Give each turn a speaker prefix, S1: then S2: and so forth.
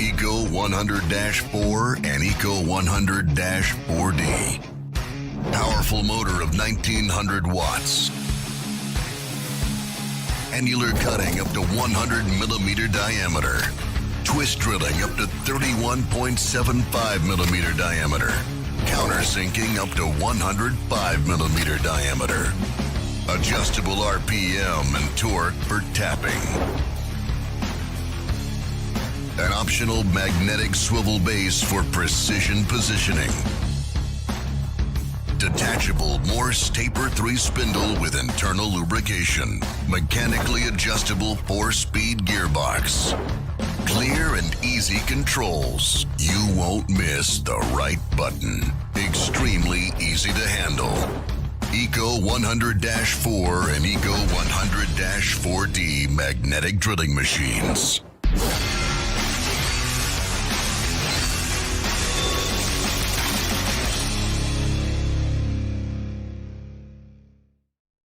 S1: ECO.100-4 and ECO.100-4D. Powerful motor of 1900 watts. Annular cutting up to 100 millimeter diameter. Twist drilling up to 31.75 millimeter diameter. Countersinking up to 105 millimeter diameter. Adjustable RPM and torque for tapping. An optional magnetic swivel base for precision positioning. Detachable Morse taper 3 spindle with internal lubrication. Mechanically adjustable 4-speed gearbox. Clear and easy controls. You won't miss the right button. Extremely easy to handle. ECO.100-4 and ECO.100-4D magnetic drilling machines.